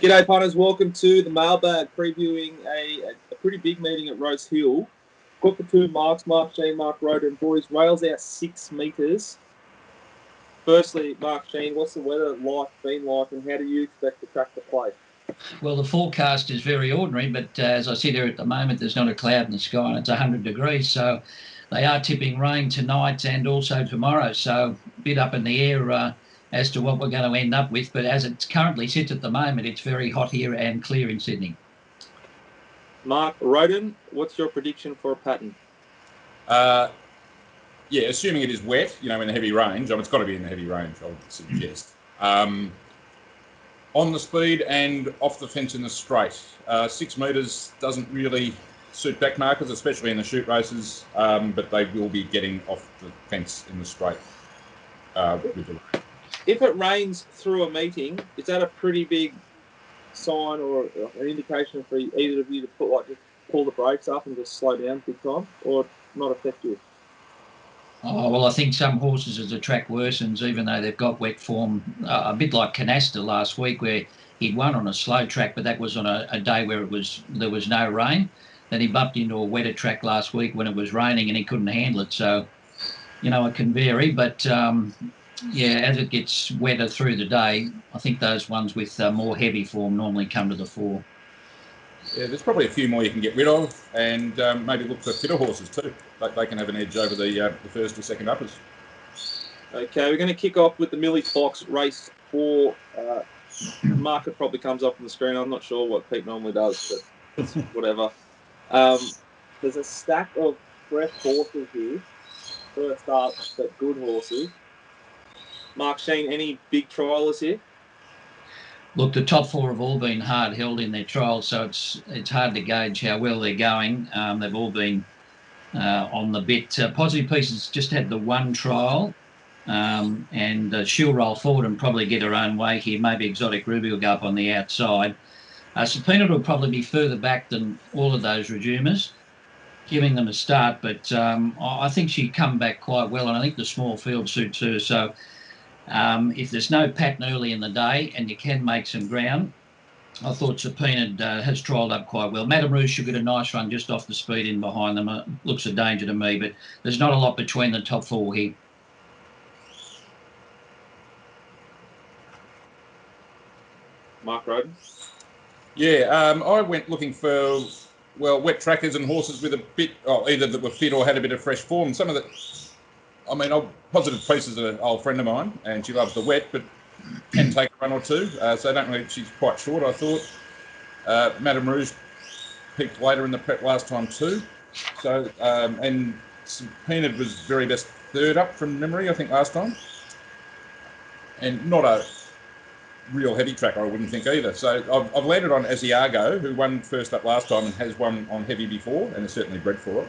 G'day punters, welcome to the mailbag previewing a pretty big meeting at Rosehill. Got the two marks, Shean Mark Rhoden. Boys, rails out 6 metres. Firstly, Mark Shean, what's the weather been like and how do you expect the track to play? Well, the forecast is very ordinary, but as I sit here at the moment, there's not a cloud in the sky and it's 100 degrees. So they are tipping rain tonight and also tomorrow. So a bit up in the air as to what we're going to end up with. But as it currently sits at the moment, it's very hot here and clear in Sydney. Mark Rhoden, what's your prediction for a pattern? Yeah, assuming it is wet, in the heavy range. It's got to be in the heavy range, I would suggest. On the speed and off the fence in the straight. 6 metres doesn't really suit back markers, especially in the shoot races, but they will be getting off the fence in the straight with the rain. If it rains through a meeting, is that a pretty big sign or an indication for either of you to just pull the brakes up and just slow down big time, or not affect you? Oh, well, I think some horses, as the track worsens, even though they've got wet form, a bit like Canasta last week, where he'd won on a slow track, but that was on a day where there was no rain. Then he bumped into a wetter track last week when it was raining and he couldn't handle it. So, it can vary, but as it gets wetter through the day, I think those ones with more heavy form normally come to the fore. Yeah, there's probably a few more you can get rid of, and maybe look for fitter horses too. They can have an edge over the first or second uppers. Okay, we're going to kick off with the Millie Fox race 4. Market probably comes up on the screen. I'm not sure what Pete normally does, but whatever. There's a stack of fresh horses here. First up, but good horses. Mark Shean, any big trialers here? Look, the top 4 have all been hard held in their trials, so it's hard to gauge how well they're going. They've all been on the bit. Positive Pieces just had the one trial, and she'll roll forward and probably get her own way here. Maybe Exotic Ruby will go up on the outside. Subpoena will probably be further back than all of those resumers, giving them a start, but I think she'd come back quite well, and I think the small field suits her. So if there's no pattern early in the day and you can make some ground, I thought Subpoena has trialled up quite well. Madame Rouge should get a nice run just off the speed in behind them. Looks a danger to me, but there's not a lot between the top 4 here. Mark Rhoden? Yeah, I went looking for, wet trackers and horses with a bit, either that were fit or had a bit of fresh form. Some of the, Positive Pieces is an old friend of mine, and she loves the wet, but can take a run or two. So I don't really, she's quite short, I thought. Madame Rouge peaked later in the prep last time too. So, and Subpoena was very best third up from memory, I think, last time. And not a real heavy track, I wouldn't think either. So I've landed on Asiago, who won first up last time and has won on heavy before, and is certainly bred for it.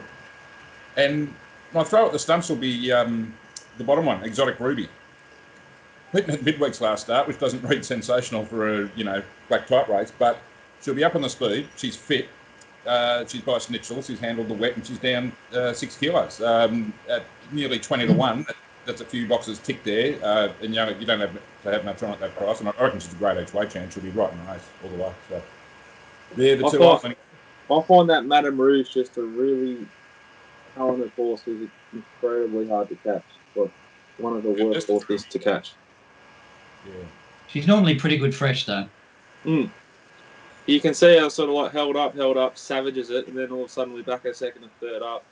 And my throw at the stumps will be the bottom one, Exotic Ruby. Beaten at midweek's last start, which doesn't read sensational for a black type race, but she'll be up on the speed. She's fit. She's by Snitchell. She's handled the wet, and she's down 6 kilos at nearly 20 to 1. That's a few boxes ticked there, and you don't have to have much on at that price. And I reckon she's a great each way chance. She'll be right in the race all the way. So they're the two. I find that Madame Rouge just a really talented horse who's incredibly hard to catch, but one of the worst horses to catch. Yeah. She's normally pretty good fresh though. You can see how sort of held up, savages it, and then all of a sudden we're back a second and third up,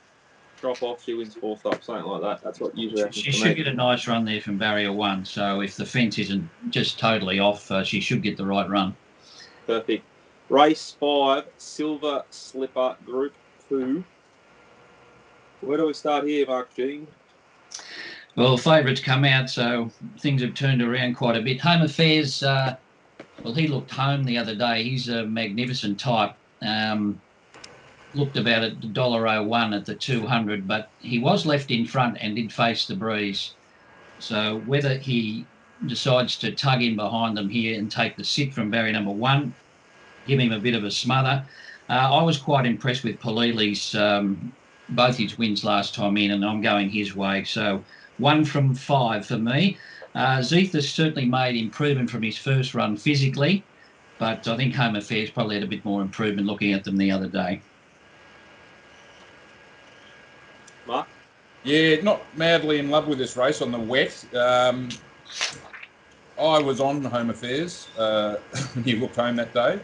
drop off, she wins 4th up, something like that. That's what usually happens. She should get a nice run there from barrier 1. So if the fence isn't just totally off, she should get the right run. Perfect. Race 5, Silver Slipper Group 2. Where do we start here, Mark Shean? Well, favourites come out, so things have turned around quite a bit. Home Affairs, he looked home the other day. He's a magnificent type. Looked about at $1.01 at the 200, but he was left in front and did face the breeze. So whether he decides to tug in behind them here and take the sit from barrier number 1, give him a bit of a smother. I was quite impressed with Polili's both his wins last time in, and I'm going his way. So 1 from 5 for me. Zeeth has certainly made improvement from his first run physically. But I think Home Affairs probably had a bit more improvement looking at them the other day. Mark? Yeah, not madly in love with this race on the wet. I was on Home Affairs when he looked home that day.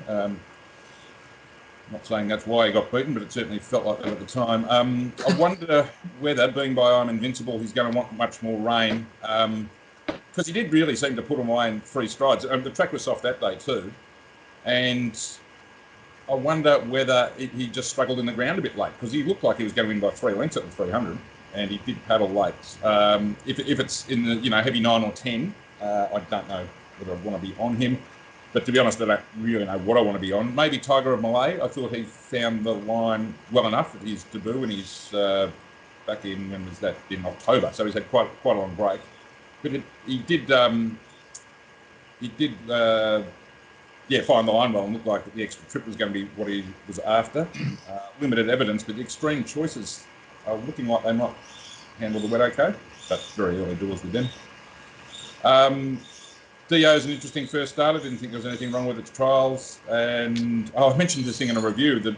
Not saying that's why he got beaten, but it certainly felt like that at the time. I wonder whether, being by I'm Invincible, he's going to want much more rain, because he did really seem to put him away in 3 strides. The track was soft that day too, and I wonder whether he just struggled in the ground a bit late, because he looked like he was going to win by 3 lengths at the 300, and he did paddle late. If it's in the heavy 9 or 10, I don't know whether I want to be on him. But to be honest, I don't really know what I want to be on. Maybe Tiger of Malay. I thought he found the line well enough at his debut, and he's back in, when was that? In October. So he's had quite a long break. But he did find the line well, and looked like the extra trip was going to be what he was after. Limited evidence, but the extreme choices are looking like they might handle the wet okay. But very early doors with them. Dio's an interesting first start. I didn't think there was anything wrong with its trials. And I mentioned this thing in a review that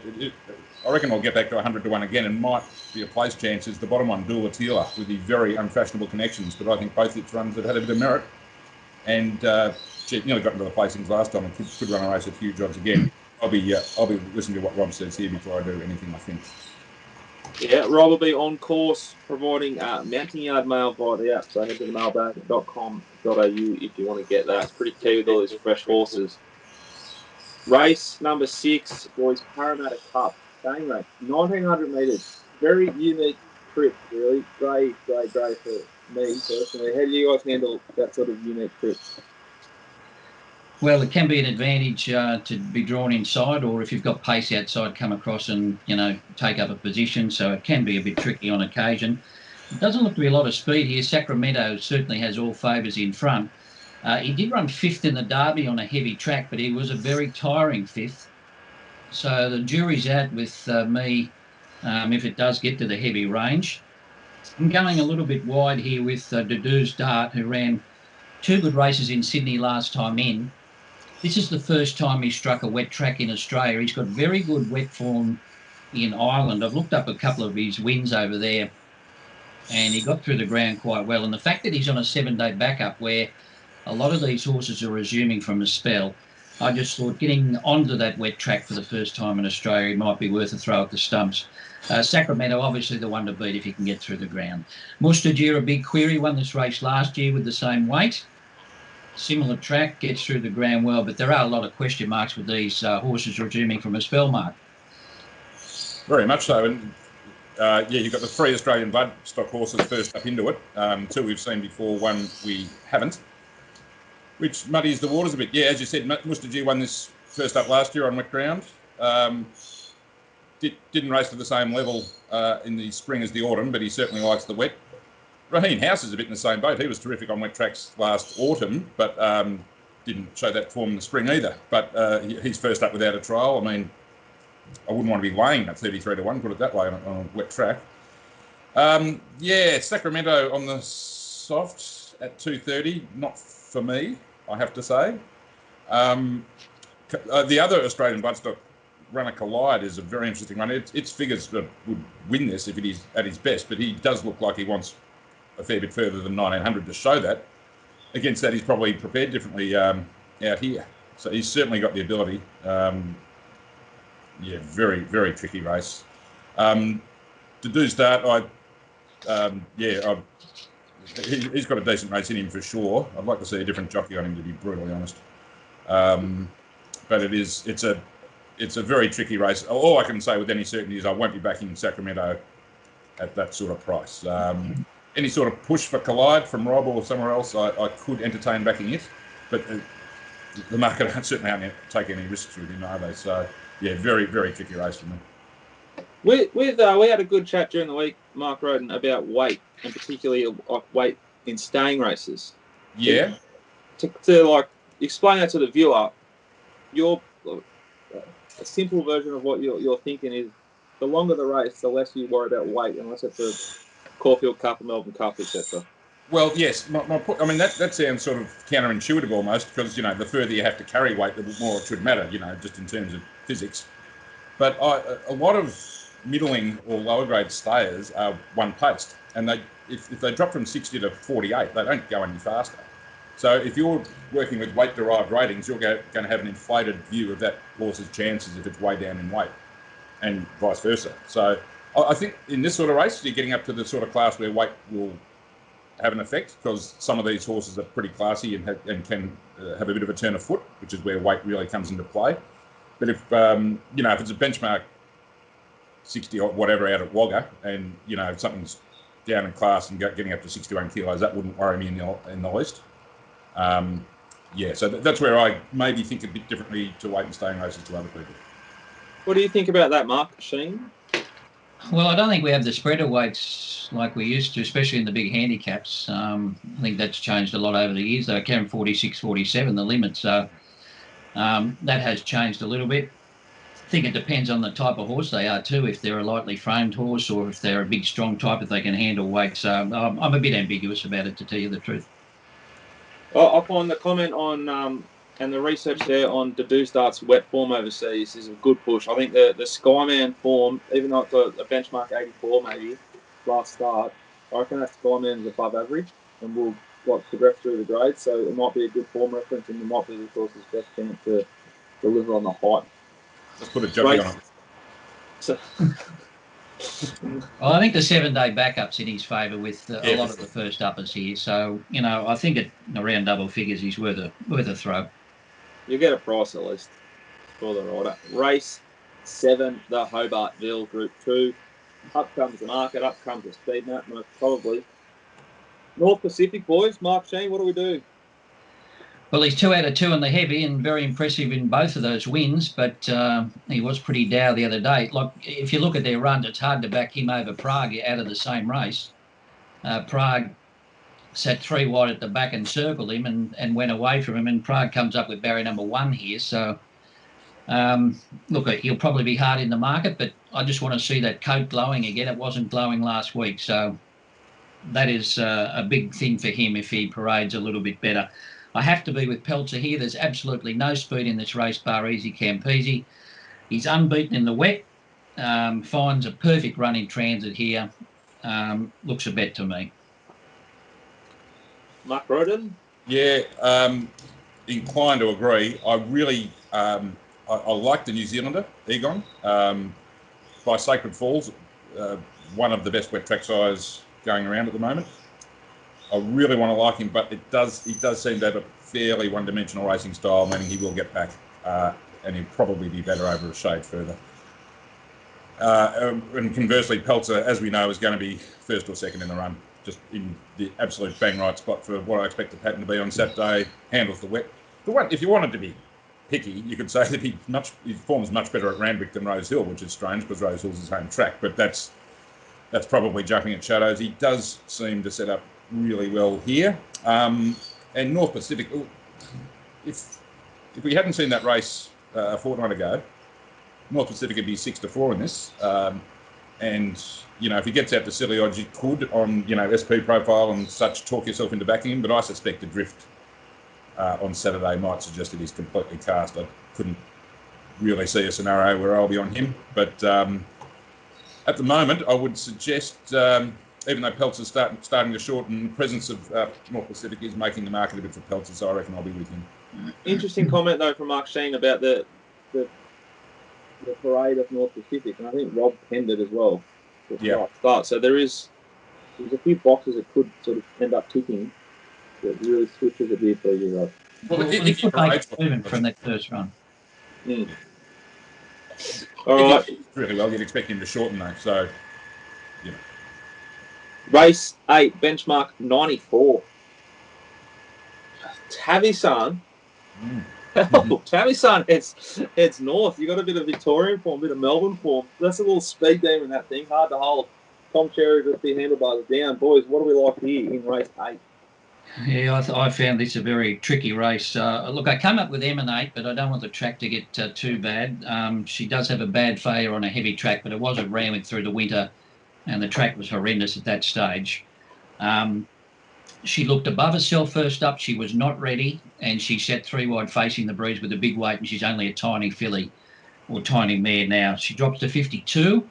I reckon I'll get back to 100 to 1 again, and might be a place chance is the bottom one, Dula Tila, with the very unfashionable connections. But I think both its runs have had a bit of merit. And she nearly got into the placings last time and could run a race at huge odds again. I'll be listening to what Rob says here before I do anything, I think. Yeah, Rob will be on course providing mounting yard mail via the app. So head to mailbag.com.au if you want to get that. It's pretty key with all these fresh horses. Race number 6, boys, Parramatta Cup. Staying race, 1900 metres. Very unique trip, really. Great for me personally. How do you guys handle that sort of unique trip? Well, it can be an advantage to be drawn inside, or if you've got pace outside, come across and, take up a position. So it can be a bit tricky on occasion. It doesn't look to be a lot of speed here. Sacramento certainly has all favours in front. He did run 5th in the Derby on a heavy track, but he was a very tiring 5th. So the jury's out with me if it does get to the heavy range. I'm going a little bit wide here with Dudu's Dart, who ran 2 good races in Sydney last time in. This is the first time he struck a wet track in Australia. He's got very good wet form in Ireland. I've looked up a couple of his wins over there, and he got through the ground quite well. And the fact that he's on a 7-day backup where a lot of these horses are resuming from a spell, I just thought getting onto that wet track for the first time in Australia might be worth a throw at the stumps. Sacramento, obviously the one to beat if he can get through the ground. Mustajir, a big query, won this race last year with the same weight. Similar track, gets through the ground well, but there are a lot of question marks with these horses resuming from a spell, Mark. Very much so. And you've got the 3 Australian bloodstock horses first up into it. 2 we've seen before, 1 we haven't, which muddies the waters a bit. Yeah, as you said, Mustajir won this first up last year on wet ground. Didn't race to the same level in the spring as the autumn, but he certainly likes the wet. Raheem House is a bit in the same boat. He was terrific on wet tracks last autumn, but didn't show that form in the spring either. But he's first up without a trial. I mean, I wouldn't want to be laying at 33 to 1, put it that way, on a wet track. Sacramento on the soft at 2:30, not for me, I have to say. The other Australian bloodstock runner, Collide, is a very interesting one. Its figures would win this if it is at his best, but he does look like he wants a fair bit further than 1900 to show that. Against that, he's probably prepared differently out here. So he's certainly got the ability. Very, very tricky race. To do start, he's got a decent race in him for sure. I'd like to see a different jockey on him, to be brutally honest. But it's a very tricky race. All I can say with any certainty is I won't be backing Sacramento at that sort of price. Any sort of push for Collide from Rob or somewhere else, I could entertain backing it, but the market certainly aren't taking any risks with him, are they? So, very, very tricky race for me. We had a good chat during the week, Mark Rhoden, about weight, and particularly weight in staying races. Yeah. To explain that to the viewer, a simple version of what you're thinking is the longer the race, the less you worry about weight, unless it's a Caulfield Cup, a Melbourne Cup, etc. Well, yes. I mean, that sounds sort of counterintuitive almost, because, the further you have to carry weight, the more it should matter, just in terms of physics. But a lot of middling or lower grade stayers are one paced, and if they drop from 60 to 48, they don't go any faster. So if you're working with weight derived ratings, you're going to have an inflated view of that horse's chances if it's way down in weight, and vice versa. So I think in this sort of race, you're getting up to the sort of class where weight will have an effect, because some of these horses are pretty classy and can have a bit of a turn of foot, which is where weight really comes into play. But if it's a benchmark 60 or whatever out at Wagga, and something's down in class and getting up to 61 kilos, that wouldn't worry me in the least. So that's where I maybe think a bit differently to weight and staying races to other people. What do you think about that, Mark? Shean? Well, I don't think we have the spreader weights like we used to, especially in the big handicaps. I think that's changed a lot over the years. They carrying 46, 47, the limit. So that has changed a little bit. I think it depends on the type of horse they are too, if they're a lightly framed horse or if they're a big, strong type, if they can handle weight. So I'm a bit ambiguous about it, to tell you the truth. I find the comment on and the research there on Dadu Start's wet form overseas is a good push. I think the Skyman form, even though it's a benchmark 84 maybe last start, I reckon that Skyman is above average and will progress through the grades. So it might be a good form reference, and it might be the horse's best chance to deliver on the height. Let's put a jockey on it. So, well, I think the 7-day backup's in his favour with a lot of the first uppers here. So, I think at around double figures he's worth a throw. You'll get a price at least for the rider. Race 7, the Hobartville Group 2. Up comes the market, up comes the speed map, most probably. North Pacific, boys. Mark, Shean, what do we do? Well, he's 2 out of 2 in the heavy and very impressive in both of those wins, but he was pretty dour the other day. Like, if you look at their runs, it's hard to back him over Prague out of the same race. Prague sat 3 wide at the back and circled him and went away from him, and Prague comes up with barrier number 1 here. So, look, he'll probably be hard in the market, but I just want to see that coat glowing again. It wasn't glowing last week, so that is a big thing for him if he parades a little bit better. I have to be with Peltzer here. There's absolutely no speed in this race, bar Easy Campese. He's unbeaten in the wet, finds a perfect run in transit here. Looks a bet to me. Mark Rhoden? Yeah, inclined to agree. I really I like the New Zealander, Egon. By Sacred Falls, one of the best wet track size going around at the moment. I really want to like him, but he does seem to have a fairly one-dimensional racing style, meaning he will get back, and he'll probably be better over a shade further. And conversely, Peltzer, as we know, is going to be first or second in the run, just in the absolute bang right spot for what I expect the pattern to be on Saturday. Handles the wet. If you wanted to be picky, you could say that his form is much better at Randwick than Rosehill, which is strange because Rosehill's his home track, but that's probably jumping at shadows. He does seem to set up really well here. And North Pacific, if we hadn't seen that race a fortnight ago, North Pacific would be 6-4 in this. And, if he gets out to silly odds, you could on, SP profile and such talk yourself into backing him. But I suspect the drift on Saturday might suggest that he's completely cast. I couldn't really see a scenario where I'll be on him. But at the moment, I would suggest, even though Peltzer's starting to shorten, the presence of North Pacific is making the market a bit for Peltzer, so I reckon I'll be with him. Interesting comment, though, from Mark Shean about the parade of North Pacific, and I think Rob penned it as well. Yeah. Start. So there's a few boxes that could sort of end up ticking that really switches a bit for you, Rob. Well, if you make a movement from that first run. Mm. All right. Really well, you'd expect him to shorten though. So, Race 8, benchmark 94. Tavisan. Tavisan, it's north. You got a bit of Victorian form, a bit of Melbourne form. That's a little speed demon, that thing. Hard to hold. Tom Cherry with the handlebars down. Boys, what do we like here in race 8? Yeah, I found this a very tricky race. Look, I came up with Emanate, but I don't want the track to get too bad. She does have a bad failure on a heavy track, but it was at Randwick through the winter, and the track was horrendous at that stage. She looked above herself first up. She was not ready, and she set 3 wide facing the breeze with a big weight, and she's only a tiny filly or tiny mare now. She drops to 52,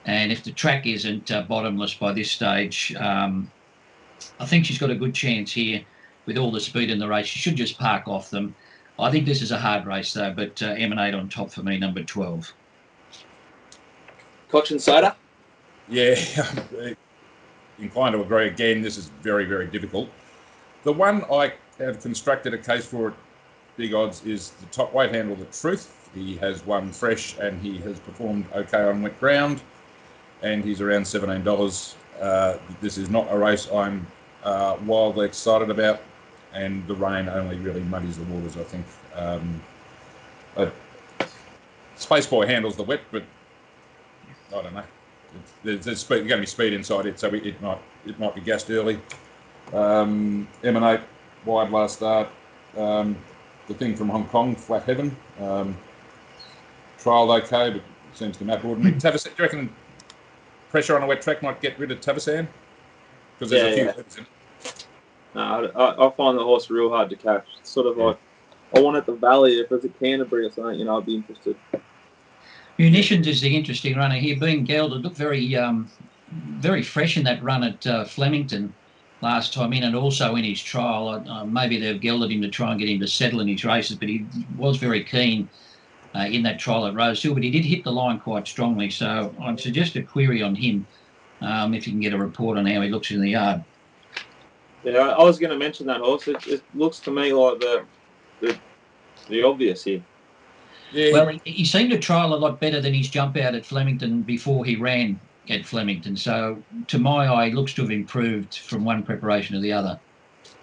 and if the track isn't bottomless by this stage, I think she's got a good chance here with all the speed in the race. She should just park off them. I think this is a hard race, though, but Emanate on top for me, number 12. Cochin Soda? Yeah, inclined to agree again. This is very, very difficult. The one I have constructed a case for at big odds is the top weight handle, The Truth. He has won fresh and he has performed okay on wet ground, and he's around $17. This is not a race I'm wildly excited about, and the rain only really muddies the waters, I think. Space Boy handles the wet, but I don't know. There's speed, going to be speed inside it, so it might be gassed early. Emanate wide last start. The thing from Hong Kong, Flat Heaven, trialled okay, but seems to map ordinary. Tavasan, do you reckon pressure on a wet track might get rid of Tavasan? Because there's a few levers in it. No, I find the horse real hard to catch. It's sort of like, I want at the Valley, if it's a Canterbury or something, I'd be interested. Munitions is the interesting runner here, being gelded. Looked very, very fresh in that run at Flemington last time in, and also in his trial. Maybe they've gelded him to try and get him to settle in his races, but he was very keen in that trial at Rosehill. But he did hit the line quite strongly, so I'd suggest a query on him if you can get a report on how he looks in the yard. Yeah, I was going to mention that horse. It looks to me like the obvious here. Yeah. Well, he seemed to trial a lot better than his jump out at Flemington before he ran at Flemington. So, to my eye, he looks to have improved from one preparation to the other.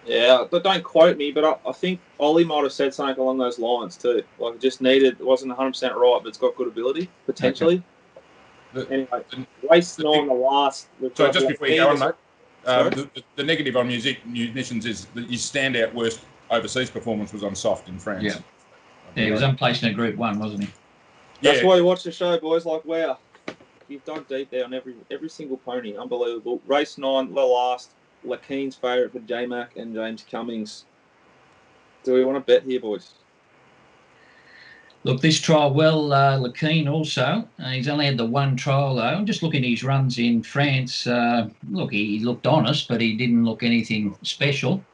Yeah, but don't quote me, but I think Ollie might have said something along those lines too. Like, it wasn't 100% right, but it's got good ability, potentially. Okay. Anyway, race 9, the last. So, just before you go on, mate, the negative on Munitions is that his standout worst overseas performance was on soft in France. Yeah. Yeah, he was unplaced in a Group 1, wasn't he? That's why you watch the show, boys. Like, wow, you've dug deep there on every single pony. Unbelievable. Race 9, the last. Lakeen's favourite for J-Mac and James Cummings. Do we want to bet here, boys? Look, this trial, Lakeen also. He's only had the one trial, though. I'm just looking at his runs in France. Look, he looked honest, but he didn't look anything special.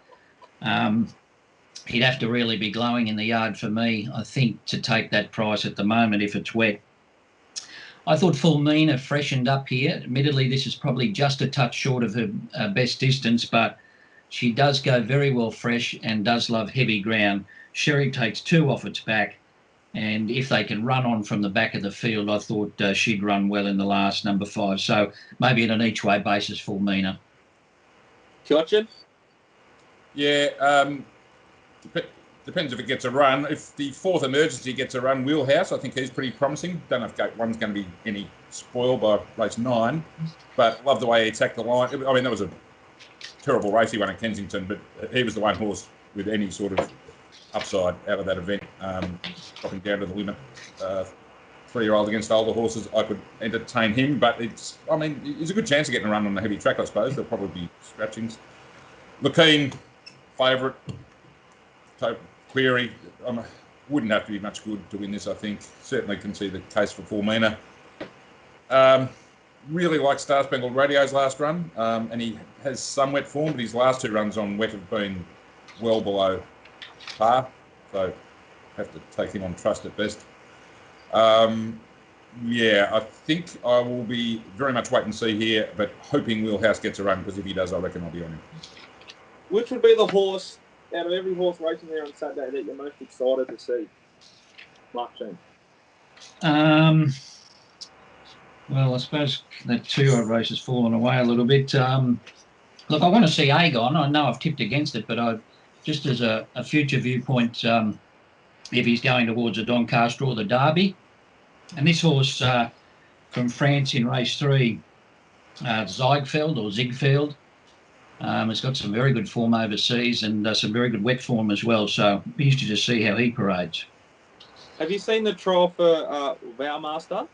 He'd have to really be glowing in the yard for me, I think, to take that price at the moment if it's wet. I thought Fulmina freshened up here. Admittedly, this is probably just a touch short of her best distance, but she does go very well fresh and does love heavy ground. Sherry takes 2 off its back, and if they can run on from the back of the field, I thought she'd run well in the last, number 5. So maybe at an each-way basis, Fulmina. Cochin? Yeah, depends if it gets a run. If the 4th Emergency gets a run, Wheelhouse, I think he's pretty promising. Don't know if Gate 1's going to be any spoil by race 9, but love the way he attacked the line. I mean, that was a terrible race he won at Kensington, but he was the one horse with any sort of upside out of that event, dropping down to the limit. 3-year-old against older horses, I could entertain him, but he's a good chance of getting a run on the heavy track, I suppose. There'll probably be scratchings. Lakeen, favourite. Query, wouldn't have to be much good to win this, I think. Certainly can see the case for Fulmina. Really like Star Spangled Radio's last run, and he has some wet form, but his last 2 runs on wet have been well below par, so have to take him on trust at best. Yeah, I think I will be very much wait and see here, but hoping Wheelhouse gets a run, because if he does, I reckon I'll be on him. Which would be the horse out of every horse racing there on Saturday that you're most excited to see? Mark Shean. Well, I suppose that 2-odd race has fallen away a little bit. Look, I want to see Agon. I know I've tipped against it, but just as a future viewpoint, if he's going towards a Doncaster or the Derby. And this horse from France in race 3, Ziegfeld, has got some very good form overseas and some very good wet form as well. So be interested to see how he parades. Have you seen the trial for Vowmaster?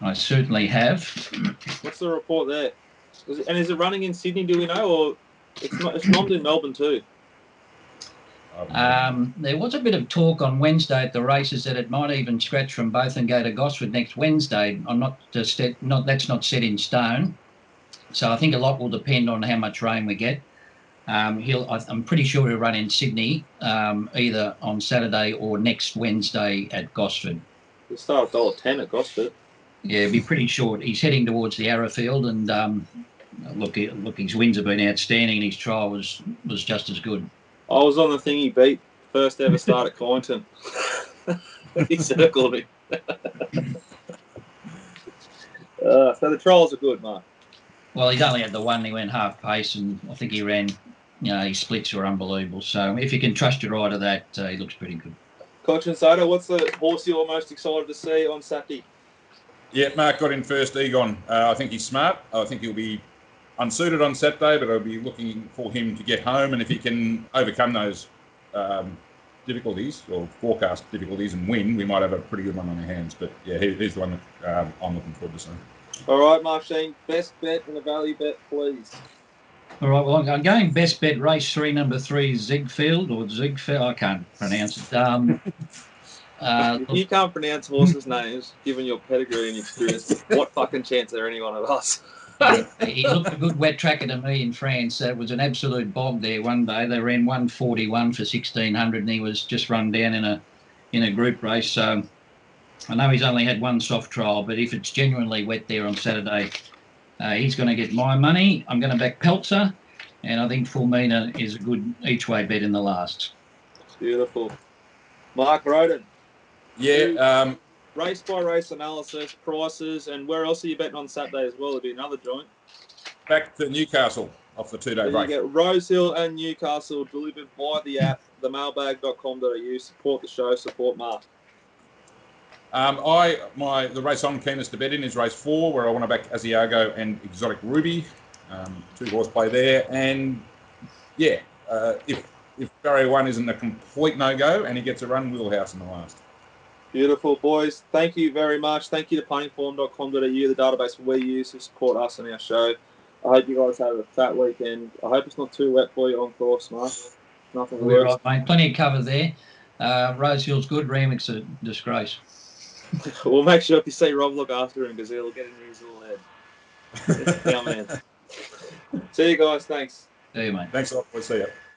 I certainly have. What's the report there? Is it running in Sydney, do we know? Or It's nommed in Melbourne too. There was a bit of talk on Wednesday at the races that it might even scratch from both and go to Gosford next Wednesday. That's not set in stone. So I think a lot will depend on how much rain we get. I'm pretty sure he'll run in Sydney either on Saturday or next Wednesday at Gosford. He'll start at $1.10 at Gosford. Yeah, it'll be pretty short. He's heading towards the Arrowfield, and look, his wins have been outstanding, and his trial was just as good. I was on the thing he beat first ever start at Clinton. He circled me. So the trials are good, Mark. Well, he's only had the one. He went half pace, and I think he ran. His splits were unbelievable. So if you can trust your rider, that he looks pretty good. Coach and Soda, what's the horse you're most excited to see on Saturday? Yeah, Mark got in first, Egon. I think he's smart. I think he'll be unsuited on Saturday, but I'll be looking for him to get home. And if he can overcome those difficulties or forecast difficulties and win, we might have a pretty good one on our hands. But yeah, he's the one that I'm looking forward to seeing. All right, Marcine, best bet and a value bet, please. All right, well, I'm going best bet race 3, number 3, Ziegfeld. I can't pronounce it. If you can't pronounce horses' names, given your pedigree and experience, what fucking chance are there any one of us? He looked a good wet tracker to me in France. It was an absolute bog there one day. They ran 141 for 1600, and he was just run down in a group race. So I know he's only had one soft trial, but if it's genuinely wet there on Saturday, he's going to get my money. I'm going to back Peltzer, and I think Fulmina is a good each-way bet in the last. Beautiful. Mark Rhoden. Yeah. Race-by-race analysis, prices, and where else are you betting on Saturday as well? There'll be another joint. Back to Newcastle off the 2-day break. You get Rosehill and Newcastle delivered by the app, themailbag.com.au. Support the show, support Mark. The race I'm keenest to bet in is race 4, where I want to back Asiago and Exotic Ruby. 2 horse play there. And yeah, if Barrier 1 isn't a complete no-go and he gets a run, Wheelhouse in the last. Beautiful, boys. Thank you very much. Thank you to playingform.com.au, the database we use to support us and our show. I hope you guys have a fat weekend. I hope it's not too wet for you on course, Mark. Nothing We're worse. right, mate. Plenty of cover there. Rosehill's good. Ramick's a disgrace. We'll make sure if you see Rob, look after him because he'll get in his little head. It's our man. See you guys. Thanks. See you, mate. Thanks a lot. We'll see you.